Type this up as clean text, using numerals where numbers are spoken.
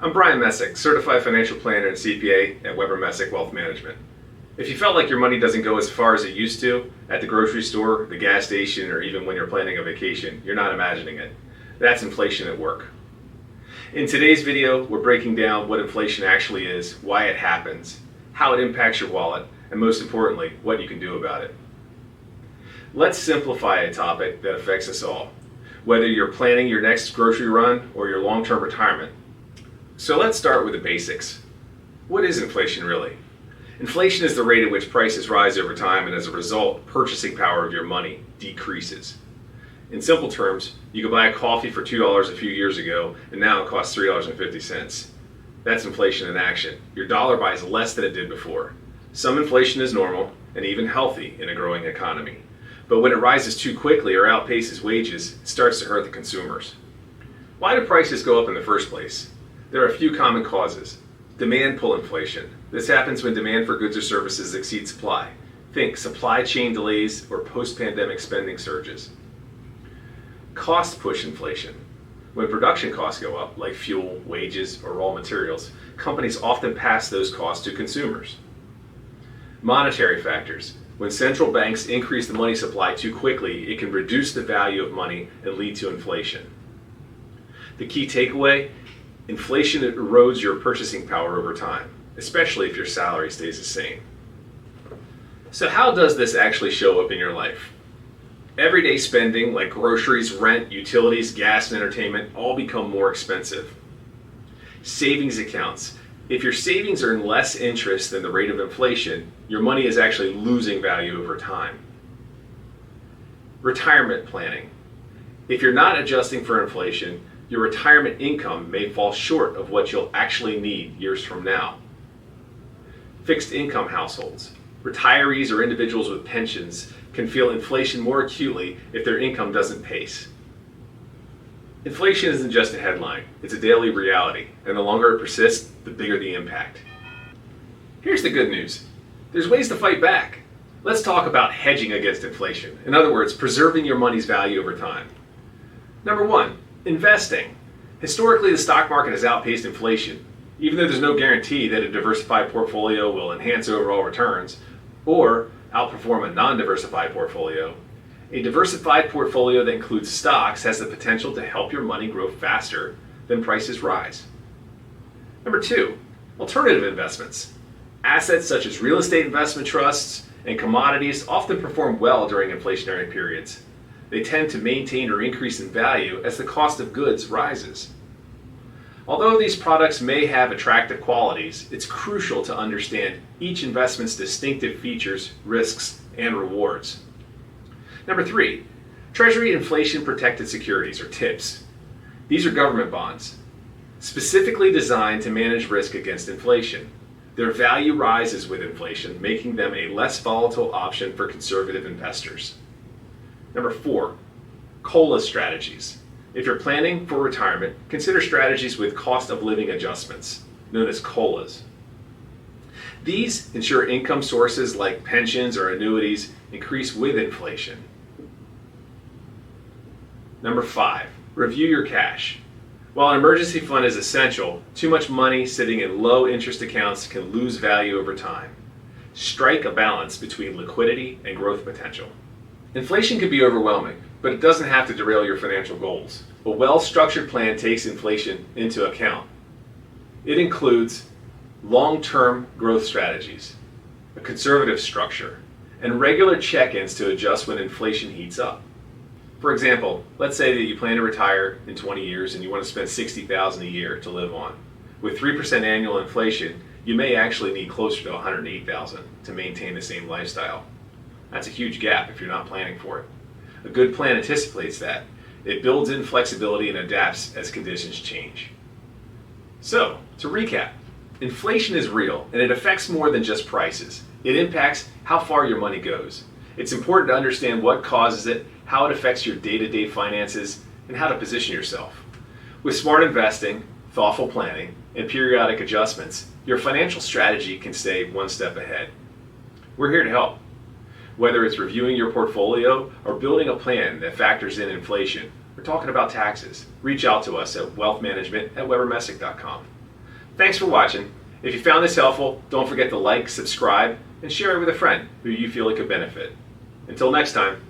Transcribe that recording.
I'm Brian Messick, Certified Financial Planner and CPA at Weber Messick Wealth Management. If you felt like your money doesn't go as far as it used to at the grocery store, the gas station, or even when you're planning a vacation, you're not imagining it. That's inflation at work. In today's video, we're breaking down what inflation actually is, why it happens, how it impacts your wallet, and most importantly, what you can do about it. Let's simplify a topic that affects us all, whether you're planning your next grocery run or your long-term retirement. So let's start with the basics. What is inflation really? Inflation is the rate at which prices rise over time, and as a result, purchasing power of your money decreases. In simple terms, you could buy a coffee for $2 a few years ago, and now it costs $3.50. That's inflation in action. Your dollar buys less than it did before. Some inflation is normal and even healthy in a growing economy. But when it rises too quickly or outpaces wages, it starts to hurt the consumers. Why do prices go up in the first place? There are a few common causes. Demand pull inflation. This happens when demand for goods or services exceeds supply. Think supply chain delays or post-pandemic spending surges. Cost push inflation. When production costs go up, like fuel, wages, or raw materials, companies often pass those costs to consumers. Monetary factors. When central banks increase the money supply too quickly, it can reduce the value of money and lead to inflation. The key takeaway: inflation erodes your purchasing power over time, especially if your salary stays the same. So how does this actually show up in your life? Everyday spending like groceries, rent, utilities, gas, and entertainment all become more expensive. Savings accounts. If your savings earn less interest than the rate of inflation, your money is actually losing value over time. Retirement planning. If you're not adjusting for inflation, your retirement income may fall short of what you'll actually need years from now. Fixed income households. Retirees or individuals with pensions can feel inflation more acutely if their income doesn't pace. Inflation isn't just a headline, it's a daily reality, and the longer it persists, the bigger the impact. Here's the good news. There's ways to fight back. Let's talk about hedging against inflation. In other words, preserving your money's value over time. Number one, investing. Historically, the stock market has outpaced inflation, even though there's no guarantee that a diversified portfolio will enhance overall returns or outperform a non-diversified portfolio. A diversified portfolio that includes stocks has the potential to help your money grow faster than prices rise. Number two, alternative investments. Assets such as real estate investment trusts and commodities often perform well during inflationary periods. They tend to maintain or increase in value as the cost of goods rises. Although these products may have attractive qualities, it's crucial to understand each investment's distinctive features, risks, and rewards. Number three, Treasury Inflation Protected Securities, or TIPS. These are government bonds, specifically designed to manage risk against inflation. Their value rises with inflation, making them a less volatile option for conservative investors. Number four, COLA strategies. If you're planning for retirement, consider strategies with cost of living adjustments, known as COLAs. These ensure income sources like pensions or annuities increase with inflation. Number five, review your cash. While an emergency fund is essential, too much money sitting in low interest accounts can lose value over time. Strike a balance between liquidity and growth potential. Inflation can be overwhelming, but it doesn't have to derail your financial goals. A well-structured plan takes inflation into account. It includes long-term growth strategies, a conservative structure, and regular check-ins to adjust when inflation heats up. For example, let's say that you plan to retire in 20 years and you want to spend $60,000 a year to live on. With 3% annual inflation, you may actually need closer to $108,000 to maintain the same lifestyle. That's a huge gap if you're not planning for it. A good plan anticipates that. It builds in flexibility and adapts as conditions change. So, to recap, inflation is real and it affects more than just prices. It impacts how far your money goes. It's important to understand what causes it, how it affects your day-to-day finances, and how to position yourself. With smart investing, thoughtful planning, and periodic adjustments, your financial strategy can stay one step ahead. We're here to help. Whether it's reviewing your portfolio or building a plan that factors in inflation, or talking about taxes, reach out to us at wealthmanagement@webermessick.com. Thanks for watching. If you found this helpful, don't forget to like, subscribe, and share it with a friend who you feel it could benefit. Until next time.